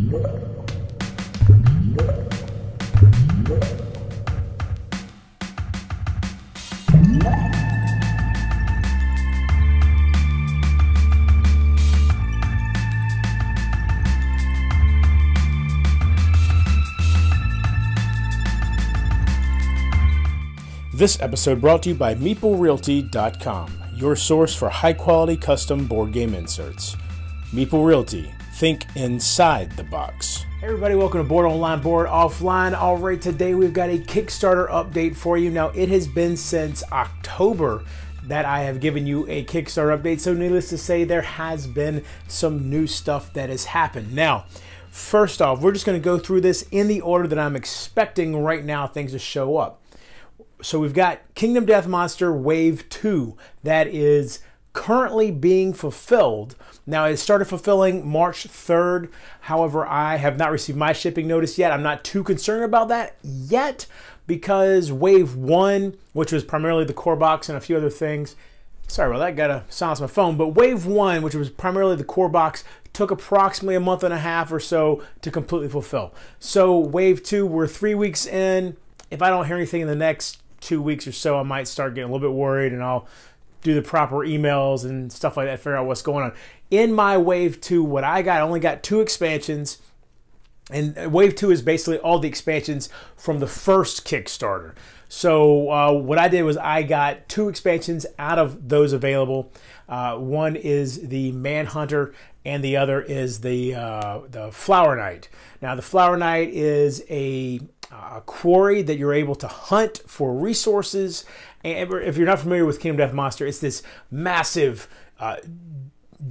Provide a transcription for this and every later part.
This episode brought to you by MeepleRealty.com, your source for high-quality custom board game inserts. Meeple Realty, think inside the box. Hey everybody, welcome to Board Online, Board Offline. All right, today we've got a Kickstarter update for you. Now, it has been since October that I have given you a Kickstarter update, so needless to say, there has been some new stuff that has happened. Now, first off, we're just going to go through this in the order that I'm expecting right now things to show up. So we've got Kingdom Death Monster Wave 2 that is currently being fulfilled. Now it started fulfilling March 3rd. However, I have not received my shipping notice yet. I'm not too concerned about that yet because Wave 1, which was primarily the core box and a few other things, sorry about that, gotta silence my phone, but Wave 1, which was primarily the core box, took approximately a month and a half or so to completely fulfill. So Wave 2, we're 3 weeks in. If I don't hear anything in the next 2 weeks or so, I might start getting a little bit worried and I'll do the proper emails and stuff like that, figure out what's going on. In my Wave 2, what I only got 2 expansions, and Wave 2 is basically all the expansions from the first Kickstarter. So what I did was I got 2 expansions out of those available. One is the Manhunter and the other is the Flower Knight. Now the Flower Knight is a quarry that you're able to hunt for resources. And if you're not familiar with Kingdom Death Monster, it's this massive,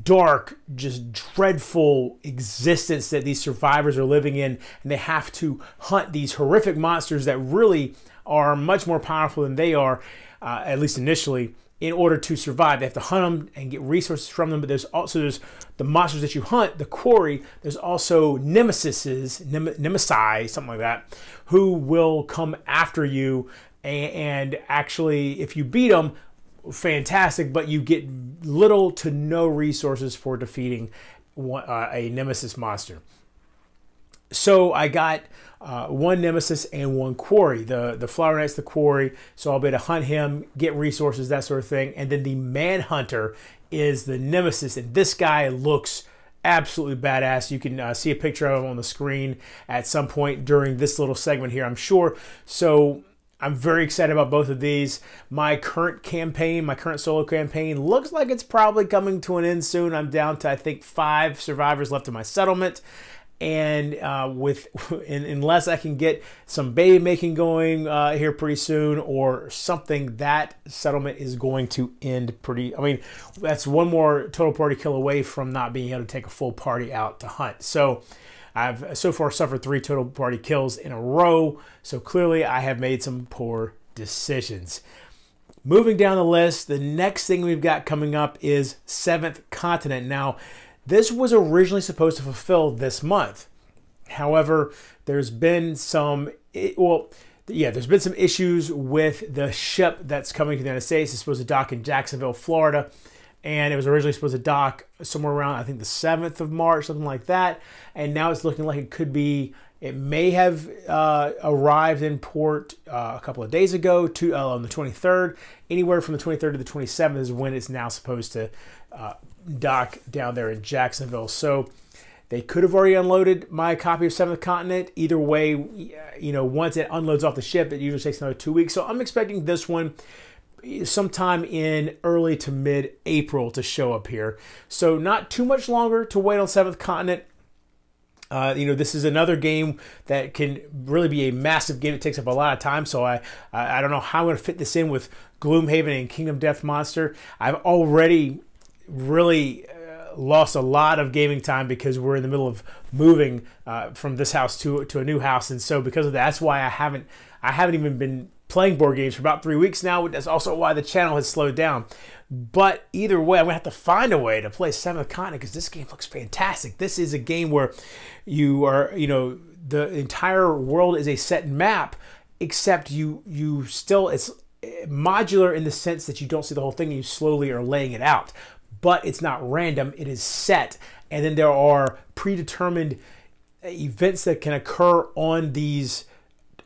dark, just dreadful existence that these survivors are living in, and they have to hunt these horrific monsters that really are much more powerful than they are, at least initially, in order to survive. They have to hunt them and get resources from them, but there's the monsters that you hunt, the quarry. There's also nemesi, something like that, who will come after you, and actually, if you beat them, fantastic, but you get little to no resources for defeating a nemesis monster. So I got one nemesis and one quarry. The Flower Knight's the quarry, so I'll be able to hunt him, get resources, that sort of thing. And then the Manhunter is the nemesis, and this guy looks absolutely badass. You can see a picture of him on the screen at some point during this little segment here, I'm sure. So I'm very excited about both of these. My current campaign, my current solo campaign, looks like it's probably coming to an end soon. I'm down to, I think, 5 survivors left in my settlement. And unless I can get some baby making going here pretty soon or something, that settlement is going to end pretty. I mean, that's one more total party kill away from not being able to take a full party out to hunt. So I've so far suffered 3 total party kills in a row. So clearly I have made some poor decisions. Moving down the list, the next thing we've got coming up is 7th Continent. Now, this was originally supposed to fulfill this month. However, there's been some, there's been some issues with the ship that's coming to the United States. It's supposed to dock in Jacksonville, Florida, and it was originally supposed to dock somewhere around, I think, the 7th of March, something like that. And now it's looking like it may have arrived in port a couple of days ago, on the 23rd. Anywhere from the 23rd to the 27th is when it's now supposed to dock down there in Jacksonville. So they could have already unloaded my copy of 7th Continent. Either way, once it unloads off the ship, it usually takes another 2 weeks. So I'm expecting this one sometime in early to mid-April to show up here. So not too much longer to wait on 7th Continent. This is another game that can really be a massive game. It takes up a lot of time, so I don't know how I'm going to fit this in with Gloomhaven and Kingdom Death Monster. I've already really lost a lot of gaming time because we're in the middle of moving from this house to a new house, and so because of that, that's why I haven't even been playing board games for about 3 weeks now. That's also why the channel has slowed down. But either way, I'm gonna have to find a way to play 7th Continent because this game looks fantastic. This is a game where you are, the entire world is a set map, except you still, it's modular in the sense that you don't see the whole thing and you slowly are laying it out. But it's not random, it is set. And then there are predetermined events that can occur on these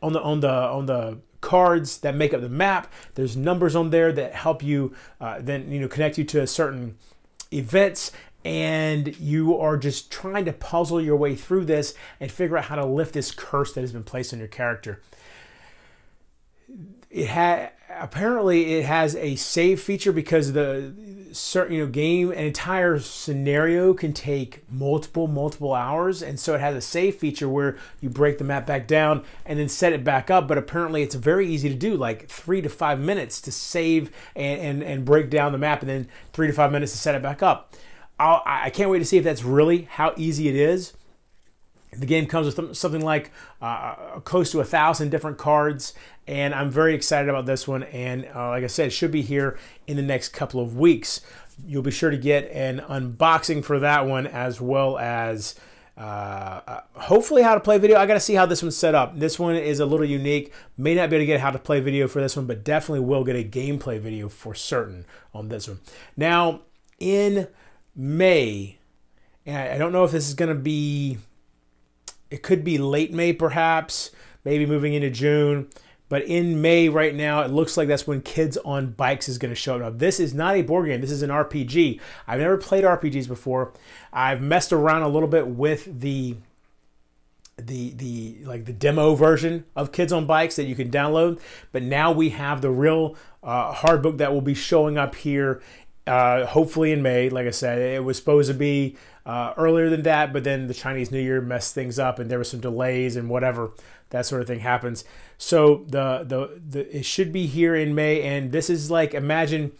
on the cards that make up the map. There's numbers on there that help you then connect you to certain events, and you are just trying to puzzle your way through this and figure out how to lift this curse that has been placed on your character. Apparently it has a save feature because the certain game, an entire scenario can take multiple hours, and so it has a save feature where you break the map back down and then set it back up. But apparently it's very easy to do, like 3 to 5 minutes to save and break down the map, and then 3 to 5 minutes to set it back up. I can't wait to see if that's really how easy it is. The game comes with something like close to 1,000 different cards, and I'm very excited about this one. And like I said, it should be here in the next couple of weeks. You'll be sure to get an unboxing for that one, as well as hopefully how to play video. I got to see how this one's set up. This one is a little unique. May not be able to get how to play video for this one, but definitely will get a gameplay video for certain on this one. Now, in May, and I don't know if this is going to be... It could be late May, perhaps, maybe moving into June. But in May right now, it looks like that's when Kids on Bikes is going to show up. Now, this is not a board game. This is an RPG. I've never played RPGs before. I've messed around a little bit with the demo version of Kids on Bikes that you can download. But now we have the real hard book that will be showing up here hopefully in May. Like I said, it was supposed to be earlier than that, but then the Chinese New Year messed things up, and there were some delays and whatever, that sort of thing happens. So it should be here in May, and this is like, imagine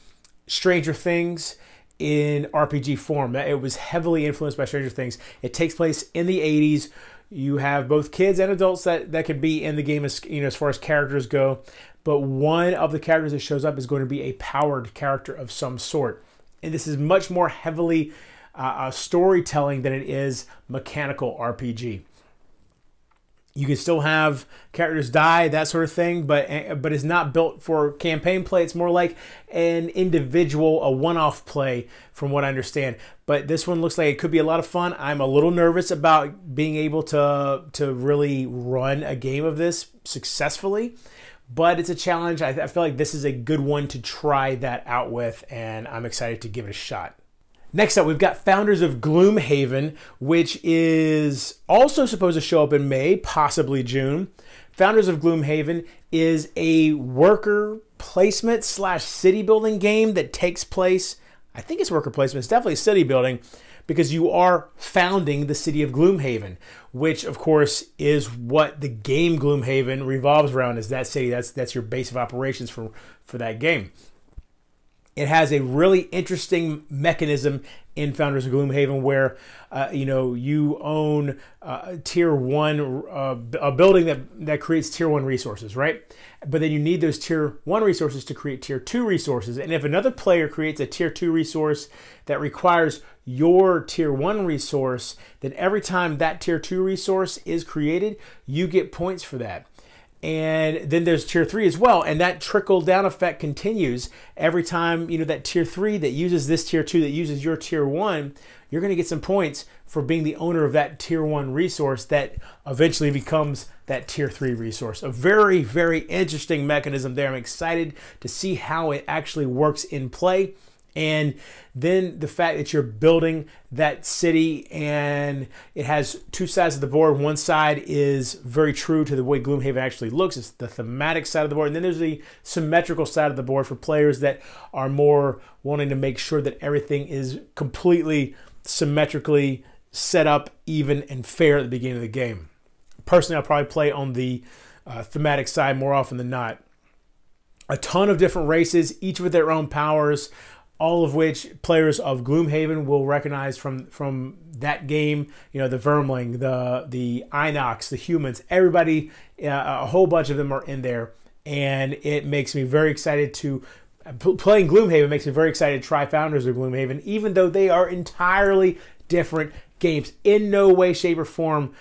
Stranger Things in RPG form. It was heavily influenced by Stranger Things. It takes place in the 80s. You have both kids and adults that could be in the game as far as characters go. But one of the characters that shows up is going to be a powered character of some sort. And this is much more heavily storytelling than it is mechanical RPG. You can still have characters die, that sort of thing, but it's not built for campaign play. It's more like an individual, a one-off play, from what I understand. But this one looks like it could be a lot of fun. I'm a little nervous about being able to really run a game of this successfully, but it's a challenge. I feel like this is a good one to try that out with, and I'm excited to give it a shot. Next up, we've got Founders of Gloomhaven, which is also supposed to show up in May, possibly June. Founders of Gloomhaven is a worker placement / city building game that takes place, I think it's worker placement, it's definitely city building, because you are founding the city of Gloomhaven, which of course is what the game Gloomhaven revolves around, is that city. That's your base of operations for that game. It has a really interesting mechanism in Founders of Gloomhaven where you own tier 1, a building that creates tier 1 resources, right? But then you need those tier 1 resources to create tier 2 resources. And if another player creates a tier 2 resource that requires your tier 1 resource, then every time that tier 2 resource is created, you get points for that. And then there's tier 3 as well, and that trickle down effect continues. Every time that tier 3 that uses this tier 2 that uses your tier 1, you're going to get some points for being the owner of that tier 1 resource that eventually becomes that tier 3 resource. A very, very interesting mechanism there. I'm excited to see how it actually works in play. And then the fact that you're building that city and it has two sides of the board. One side is very true to the way Gloomhaven actually looks. It's the thematic side of the board. And then there's the symmetrical side of the board for players that are more wanting to make sure that everything is completely symmetrically set up, even and fair at the beginning of the game. Personally, I'll probably play on the thematic side more often than not. A ton of different races, each with their own powers, all of which players of Gloomhaven will recognize from that game. The Vermling, the Inox, the humans, everybody, a whole bunch of them are in there. And it makes me very excited to, playing Gloomhaven makes me very excited to try Founders of Gloomhaven, even though they are entirely different games. In no way, shape, or form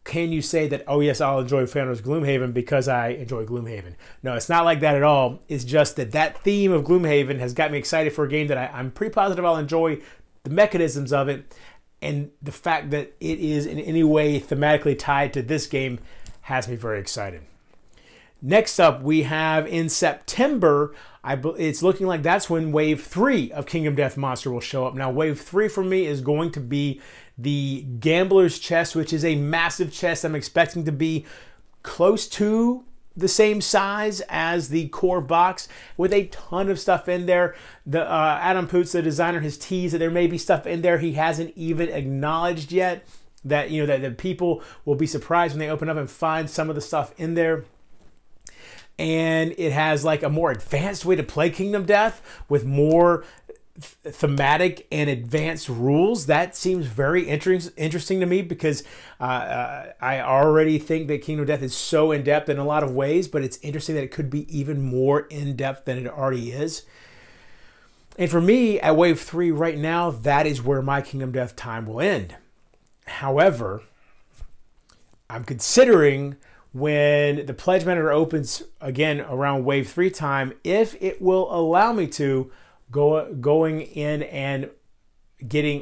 can you say that, oh yes, I'll enjoy Founders of Gloomhaven because I enjoy Gloomhaven. No, it's not like that at all. It's just that theme of Gloomhaven has got me excited for a game that I'm pretty positive I'll enjoy the mechanisms of it. and the fact that it is in any way thematically tied to this game has me very excited. Next up, we have in September, it's looking like that's when Wave 3 of Kingdom Death Monster will show up. Now, Wave 3 for me is going to be the Gambler's Chest, which is a massive chest. I'm expecting to be close to the same size as the core box with a ton of stuff in there. The Adam Poots, the designer, has teased that there may be stuff in there he hasn't even acknowledged yet, that, you know, that the people will be surprised when they open up and find some of the stuff in there. And it has like a more advanced way to play Kingdom Death with more thematic and advanced rules. That seems very interesting to me, because I already think that Kingdom Death is so in-depth in a lot of ways, but it's interesting that it could be even more in-depth than it already is. And for me, at Wave 3 right now, that is where my Kingdom Death time will end. However, I'm considering, when the Pledge Manager opens again around Wave 3 time, if it will allow me to going in and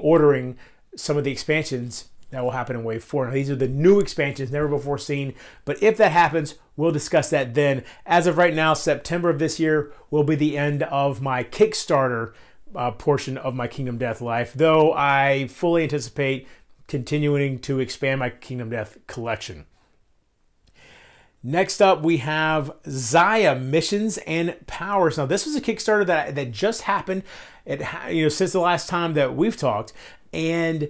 ordering some of the expansions that will happen in Wave 4. Now, these are the new expansions, never before seen, but if that happens, we'll discuss that then. As of right now, September of this year will be the end of my Kickstarter portion of my Kingdom Death life, though I fully anticipate continuing to expand my Kingdom Death collection. Next up, we have Zaya Missions and Powers. Now, this was a Kickstarter that just happened, since the last time that we've talked, and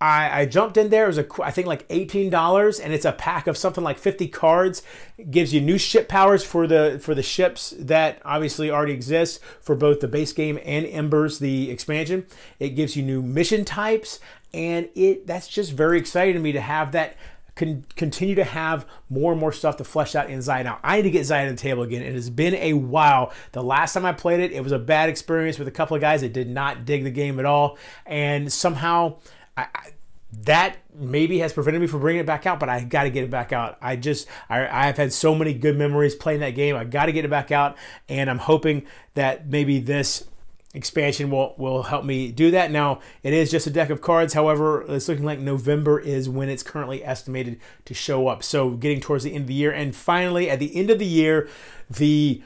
I jumped in there. It was I think like $18, and it's a pack of something like 50 cards. It gives you new ship powers for the ships that obviously already exist for both the base game and Embers, the expansion. It gives you new mission types, and that's just very exciting to me to have that. Continue to have more and more stuff to flesh out in Zaya. Now, I need to get Zaya to the table again. It has been a while. The last time I played it, it was a bad experience with a couple of guys that did not dig the game at all. And somehow, that maybe has prevented me from bringing it back out, but I got to get it back out. I've had so many good memories playing that game. I got to get it back out, and I'm hoping that maybe this expansion will help me do that. Now, it is just a deck of cards. However, it's looking like November is when it's currently estimated to show up. So getting towards the end of the year. And finally, at the end of the year, the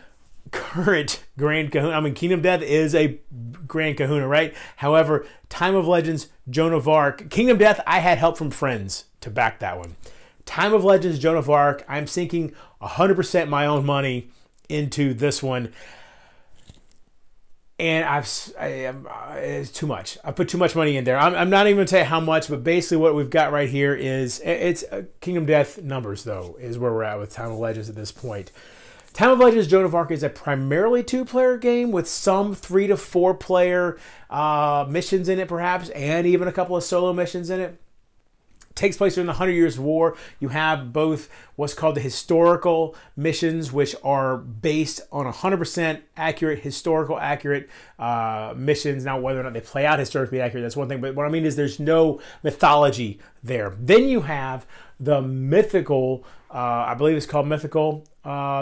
current Grand Kahuna, I mean, Kingdom Death is a Grand Kahuna, right? However, Time of Legends, Joan of Arc, Kingdom Death, I had help from friends to back that one. Time of Legends, Joan of Arc, I'm sinking 100% my own money into this one. And it's too much. I put too much money in there. I'm not even going to tell you how much, but basically what we've got right here is, it's Kingdom Death numbers, though, is where we're at with Time of Legends at this point. Time of Legends Joan of Arc is a primarily 2-player game with some 3 to 4 player missions in it, perhaps, and even a couple of solo missions in it. Takes place during the 100 Years' War. You have both what's called the historical missions, which are based on 100% accurate, historical accurate missions. Now, whether or not they play out historically accurate, that's one thing. But what I mean is there's no mythology there. Then you have the mythical, I believe it's called mythical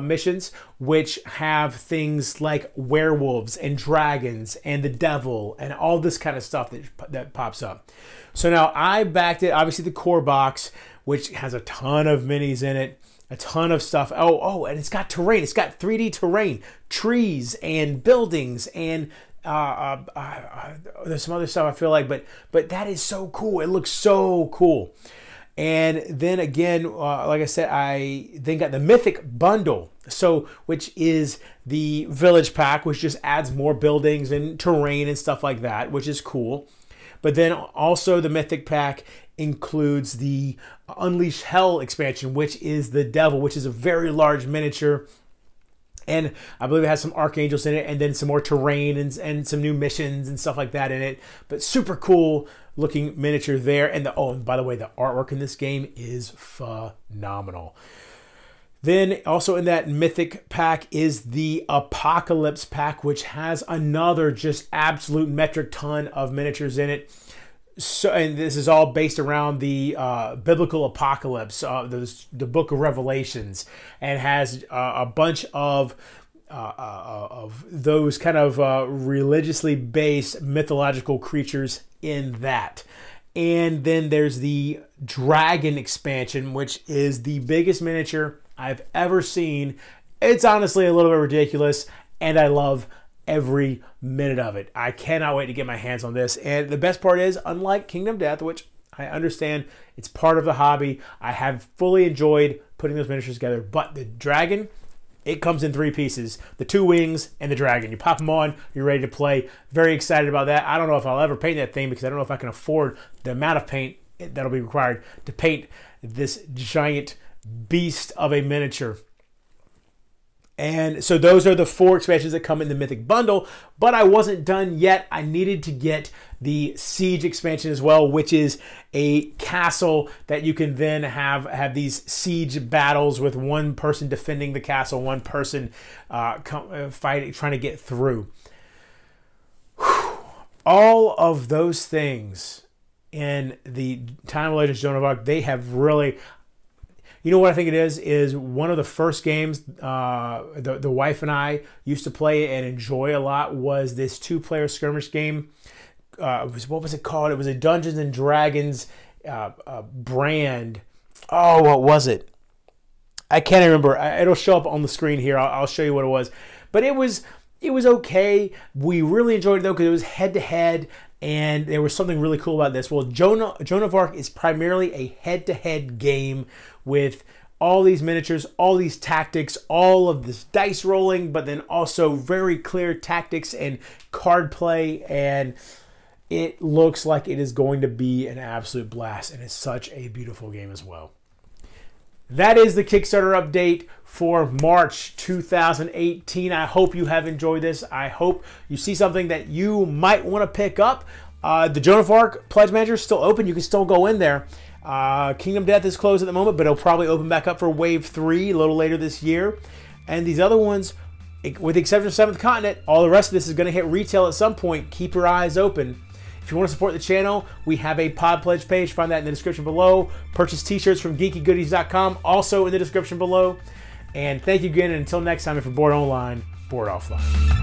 missions, which have things like werewolves and dragons and the devil and all this kind of stuff that pops up. So now I backed it, obviously the core box, which has a ton of minis in it, a ton of stuff. Oh, and it's got terrain. It's got 3D terrain, trees and buildings, and there's some other stuff I feel like, but that is so cool. It looks so cool. And then again, like I said, I then got the Mythic Bundle, which is the Village Pack, which just adds more buildings and terrain and stuff like that, which is cool. But then also the Mythic Pack includes the Unleash Hell expansion, which is the Devil, which is a very large miniature. And I believe it has some archangels in it, and then some more terrain and some new missions and stuff like that in it. But super cool looking miniature there. And by the way, the artwork in this game is phenomenal. Then also in that Mythic Pack is the Apocalypse Pack, which has another just absolute metric ton of miniatures in it. So, and this is all based around the biblical apocalypse, the Book of Revelations, and has a bunch of those kind of religiously based mythological creatures in that. And then there's the Dragon expansion, which is the biggest miniature I've ever seen. It's honestly a little bit ridiculous, and I love every minute of it. I cannot wait to get my hands on this. And the best part is, unlike Kingdom Death, which I understand it's part of the hobby, I have fully enjoyed putting those miniatures together. But the Dragon, it comes in 3 pieces, the 2 wings and the Dragon. You pop them on, you're ready to play. Very excited about that. I don't know if I'll ever paint that thing because I don't know if I can afford the amount of paint that'll be required to paint this giant beast of a miniature. And so those are the 4 expansions that come in the Mythic Bundle, but I wasn't done yet. I needed to get the Siege expansion as well, which is a castle that you can then have these siege battles with one person defending the castle, one person fighting, trying to get through. Whew. All of those things in the Time of Legends Joan of Arc, they have really... You know what I think it is one of the first games the wife and I used to play and enjoy a lot was this 2-player skirmish game. What was it called? It was a Dungeons and Dragons brand. Oh, what was it? I can't remember. It'll show up on the screen here. I'll show you what it was. But it was okay. We really enjoyed it though because it was head-to-head. And there was something really cool about this. Well, Joan of Arc is primarily a head-to-head game with all these miniatures, all these tactics, all of this dice rolling, but then also very clear tactics and card play. And it looks like it is going to be an absolute blast. And it's such a beautiful game as well. That is the Kickstarter update for March 2018. I hope you have enjoyed this. I hope you see something that you might want to pick up. The Joan of Arc Pledge Manager is still open. You can still go in there. Kingdom Death is closed at the moment, but it'll probably open back up for Wave 3 a little later this year. And these other ones, with the exception of 7th Continent, all the rest of this is going to hit retail at some point. Keep your eyes open. If you want to support the channel, we have a Pod Pledge page. Find that in the description below. Purchase t-shirts from geekygoodies.com, also in the description below. And thank you again, and until next time, for Board Online, Board Offline.